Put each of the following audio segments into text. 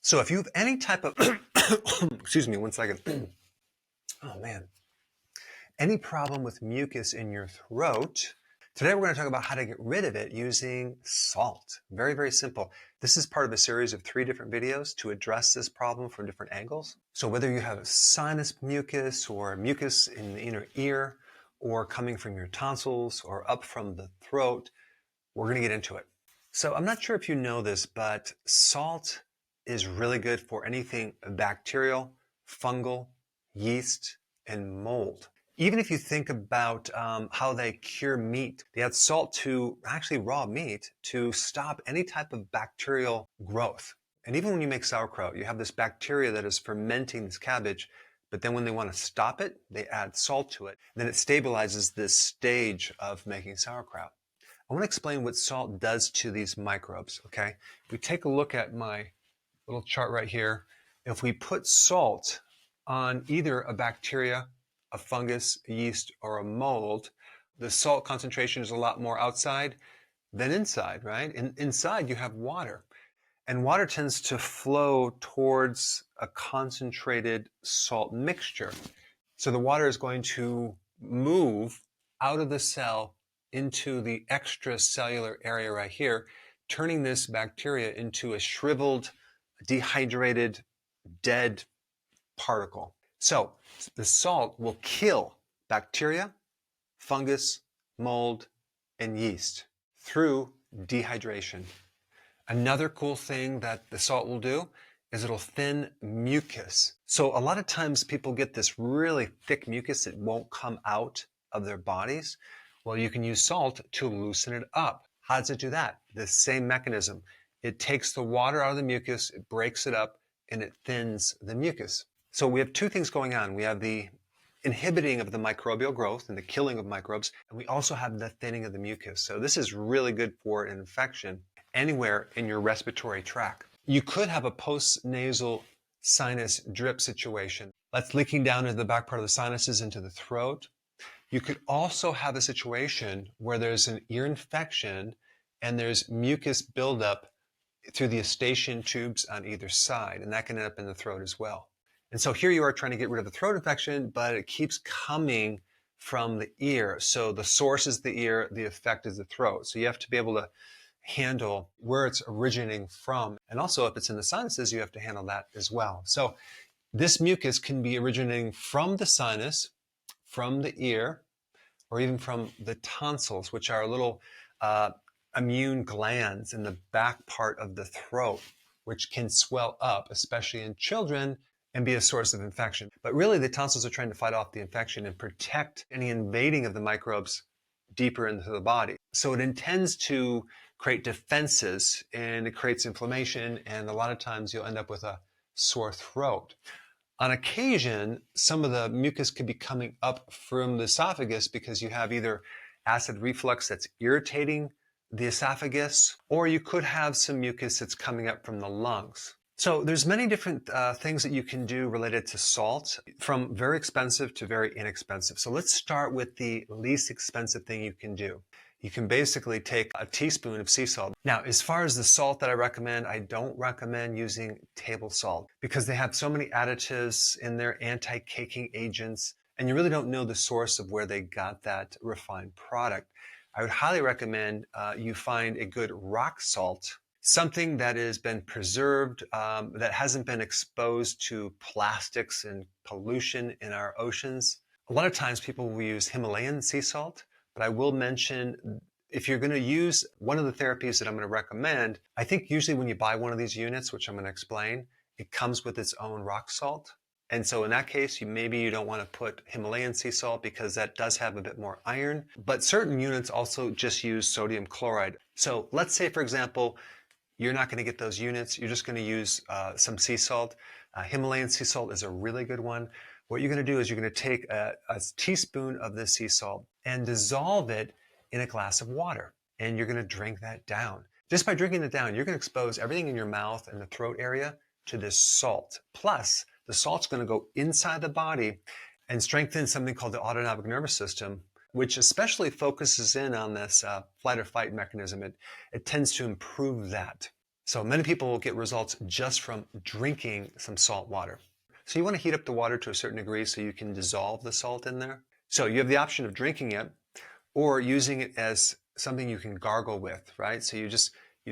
So if you have any type of, excuse me, one second. Oh man. Any problem with mucus in your throat, today we're going to talk about how to get rid of it using salt. Very, very simple. This is part of a series of 3 different videos to address this problem from different angles. So whether you have sinus mucus or mucus in the inner ear or coming from your tonsils or up from the throat, we're going to get into it. So I'm not sure if you know this, but salt is really good for anything bacterial, fungal, yeast, and mold. Even if you think about how they cure meat, they add salt to actually raw meat to stop any type of bacterial growth. And even when you make sauerkraut, you have this bacteria that is fermenting this cabbage, but then when they want to stop it, they add salt to it. Then it stabilizes this stage of making sauerkraut. I want to explain what salt does to these microbes, okay? If we take a look at my little chart right here, if we put salt on either a bacteria, a fungus, a yeast, or a mold, the salt concentration is a lot more outside than inside, right? Inside you have water, and water tends to flow towards a concentrated salt mixture. So the water is going to move out of the cell into the extracellular area right here, turning this bacteria into a shriveled, dehydrated, dead particle. So the salt will kill bacteria, fungus, mold, and yeast through dehydration. Another cool thing that the salt will do is it'll thin mucus. So a lot of times people get this really thick mucus that won't come out of their bodies. Well, you can use salt to loosen it up. How does it do that? The same mechanism. It takes the water out of the mucus, it breaks it up, and it thins the mucus. So we have 2 things going on. We have the inhibiting of the microbial growth and the killing of microbes, and we also have the thinning of the mucus. So this is really good for an infection anywhere in your respiratory tract. You could have a post-nasal sinus drip situation. That's leaking down into the back part of the sinuses into the throat. You could also have a situation where there's an ear infection and there's mucus buildup through the eustachian tubes on either side, and that can end up in the throat as well. And so here you are trying to get rid of the throat infection, but it keeps coming from the ear. So the source is the ear, the effect is the throat. So you have to be able to handle where it's originating from. And also if it's in the sinuses, you have to handle that as well. So this mucus can be originating from the sinus, from the ear, or even from the tonsils, which are little immune glands in the back part of the throat, which can swell up, especially in children, and be a source of infection. But really the tonsils are trying to fight off the infection and protect any invading of the microbes deeper into the body. So it intends to create defenses, and it creates inflammation, and a lot of times you'll end up with a sore throat. On occasion, some of the mucus could be coming up from the esophagus because you have either acid reflux that's irritating the esophagus, or you could have some mucus that's coming up from the lungs. So there's many different things that you can do related to salt, from very expensive to very inexpensive. So let's start with the least expensive thing you can do. You can basically take a teaspoon of sea salt. Now, as far as the salt that I recommend, I don't recommend using table salt because they have so many additives in there, anti-caking agents, and you really don't know the source of where they got that refined product. I would highly recommend you find a good rock salt, something that has been preserved, that hasn't been exposed to plastics and pollution in our oceans. A lot of times people will use Himalayan sea salt, but I will mention if you're going to use one of the therapies that I'm going to recommend, I think usually when you buy one of these units, which I'm going to explain, it comes with its own rock salt. And so in that case, maybe you don't want to put Himalayan sea salt because that does have a bit more iron. But certain units also just use sodium chloride. So let's say, for example, you're not going to get those units. You're just going to use some sea salt. Himalayan sea salt is a really good one. What you're going to do is you're going to take a teaspoon of this sea salt and dissolve it in a glass of water. And you're going to drink that down. Just by drinking it down, you're going to expose everything in your mouth and the throat area to this salt. Plus, the salt's going to go inside the body and strengthen something called the autonomic nervous system, which especially focuses in on this flight or fight mechanism. It tends to improve that. So many people will get results just from drinking some salt water. So you want to heat up the water to a certain degree so you can dissolve the salt in there. So you have the option of drinking it or using it as something you can gargle with, right? So you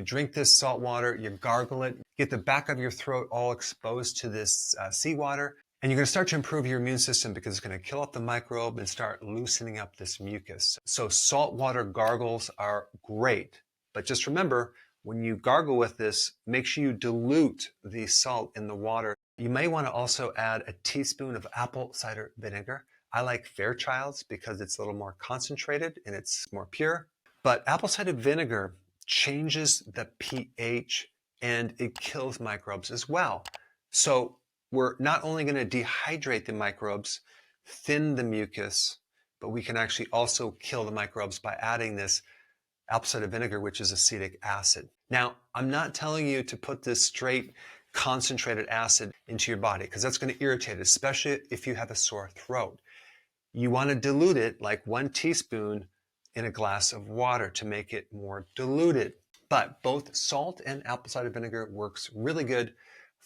drink this salt water, you gargle it, get the back of your throat all exposed to this seawater, and you're going to start to improve your immune system because it's going to kill off the microbe and start loosening up this mucus. So saltwater gargles are great, but just remember, when you gargle with this, make sure you dilute the salt in the water. You may want to also add a teaspoon of apple cider vinegar. I like Fairchild's because it's a little more concentrated and it's more pure. But apple cider vinegar changes the pH and it kills microbes as well. So we're not only going to dehydrate the microbes, thin the mucus, but we can actually also kill the microbes by adding this apple cider vinegar, which is acetic acid. Now, I'm not telling you to put this straight concentrated acid into your body because that's going to irritate it, especially if you have a sore throat. You want to dilute it like 1 teaspoon in a glass of water to make it more diluted. But both salt and apple cider vinegar works really good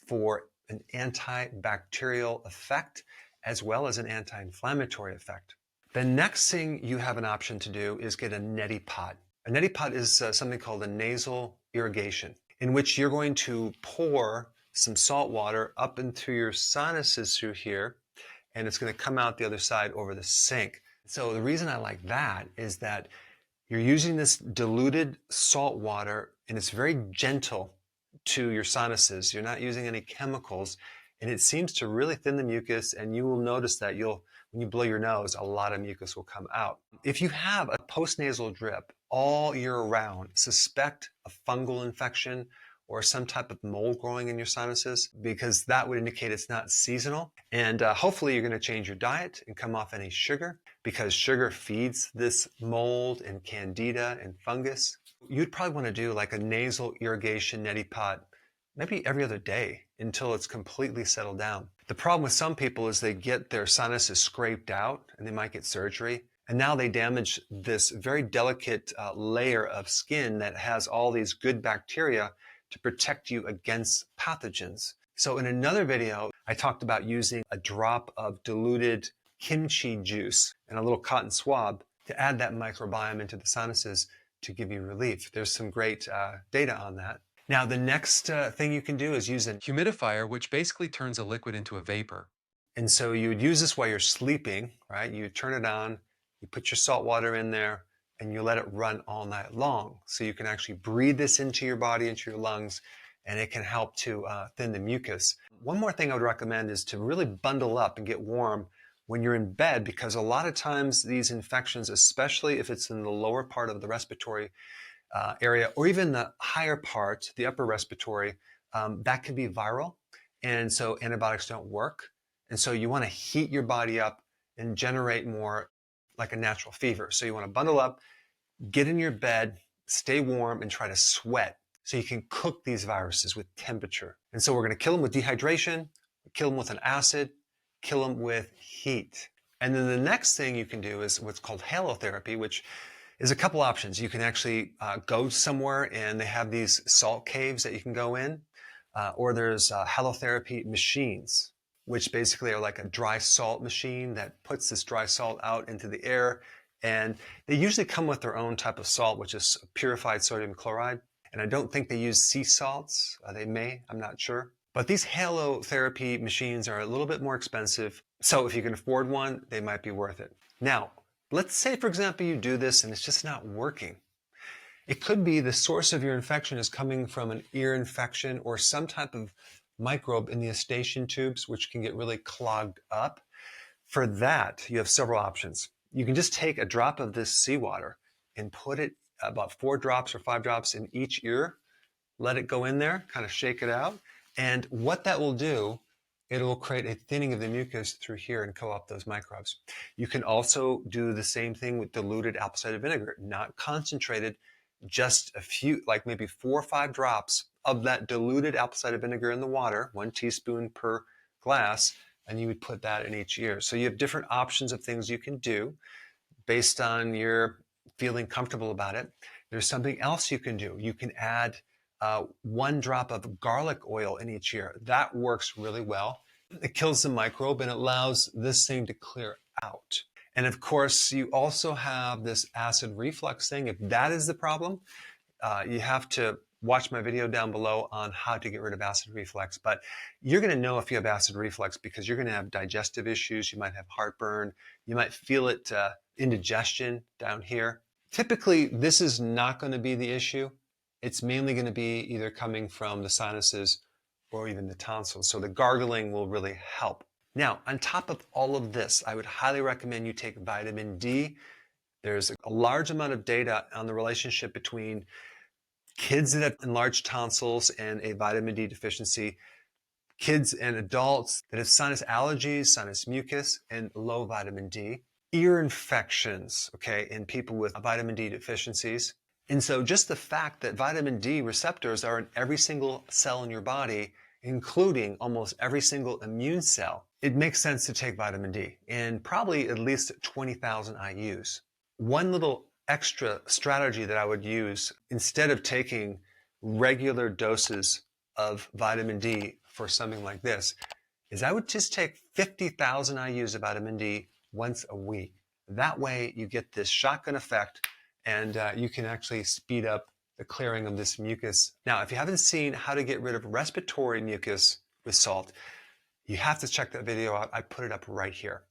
for an antibacterial effect as well as an anti-inflammatory effect. The next thing you have an option to do is get a neti pot. A neti pot is something called a nasal irrigation, in which you're going to pour some salt water up into your sinuses through here, and it's going to come out the other side over the sink. So the reason I like that is that you're using this diluted salt water, and it's very gentle to your sinuses. You're not using any chemicals, and it seems to really thin the mucus, and you will notice that when you blow your nose, a lot of mucus will come out. If you have a postnasal drip all year round, suspect a fungal infection or some type of mold growing in your sinuses, because that would indicate it's not seasonal. And hopefully you're going to change your diet and come off any sugar, because sugar feeds this mold and candida and fungus. You'd probably want to do like a nasal irrigation neti pot maybe every other day until it's completely settled down. The problem with some people is they get their sinuses scraped out and they might get surgery. And now they damage this very delicate layer of skin that has all these good bacteria to protect you against pathogens. So in another video, I talked about using a drop of diluted kimchi juice and a little cotton swab to add that microbiome into the sinuses to give you relief. There's some great data on that. Now, the next thing you can do is use a Humidifier, which basically turns a liquid into a vapor. And so you would use this while you're sleeping, right? You turn it on, you put your salt water in there, and you let it run all night long. So you can actually breathe this into your body, into your lungs, and it can help to thin the mucus. One more thing I would recommend is to really bundle up and get warm when you're in bed, because a lot of times these infections, especially if it's in the lower part of the respiratory area, or even the higher part, the upper respiratory, that can be viral. And so antibiotics don't work. And so you want to heat your body up and generate more like a natural fever. So you want to bundle up, get in your bed, stay warm, and try to sweat so you can cook these viruses with temperature. And so we're going to kill them with dehydration, kill them with an acid, kill them with heat. And then the next thing you can do is what's called halotherapy, which is a couple options. You can actually go somewhere and they have these salt caves that you can go in, or there's halotherapy machines, which basically are like a dry salt machine that puts this dry salt out into the air. And they usually come with their own type of salt, which is purified sodium chloride. And I don't think they use sea salts. They may, I'm not sure. But these halotherapy machines are a little bit more expensive. So if you can afford one, they might be worth it. Now, let's say, for example, you do this and it's just not working. It could be the source of your infection is coming from an ear infection or some type of microbe in the eustachian tubes, which can get really clogged up. For that, you have several options. You can just take a drop of this seawater and put it about 4 drops or 5 drops in each ear. Let it go in there, kind of shake it out. And what that will do, it will create a thinning of the mucus through here and kill off those microbes. You can also do the same thing with diluted apple cider vinegar, not concentrated, just a few, like maybe 4 or 5 drops of that diluted apple cider vinegar in the water, 1 teaspoon per glass, and you would put that in each ear. So you have different options of things you can do based on your feeling comfortable about it. There's something else you can do. You can add 1 drop of garlic oil in each ear. That works really well. It kills the microbe and allows this thing to clear out. And of course, you also have this acid reflux thing. If that is the problem, you have to watch my video down below on how to get rid of acid reflux. But you're going to know if you have acid reflux because you're going to have digestive issues. You might have heartburn. You might feel it indigestion down here. Typically, this is not going to be the issue. It's mainly going to be either coming from the sinuses or even the tonsils. So the gargling will really help. Now, on top of all of this, I would highly recommend you take vitamin D. There's a large amount of data on the relationship between kids that have enlarged tonsils and a vitamin D deficiency, kids and adults that have sinus allergies, sinus mucus, and low vitamin D, ear infections, okay, in people with vitamin D deficiencies. And so just the fact that vitamin D receptors are in every single cell in your body, including almost every single immune cell, it makes sense to take vitamin D in probably at least 20,000 IUs. One little extra strategy that I would use instead of taking regular doses of vitamin D for something like this is I would just take 50,000 IUs of vitamin D once a week. That way you get this shotgun effect and you can actually speed up the clearing of this mucus. Now, if you haven't seen how to get rid of respiratory mucus with salt, you have to check that video out. I put it up right here.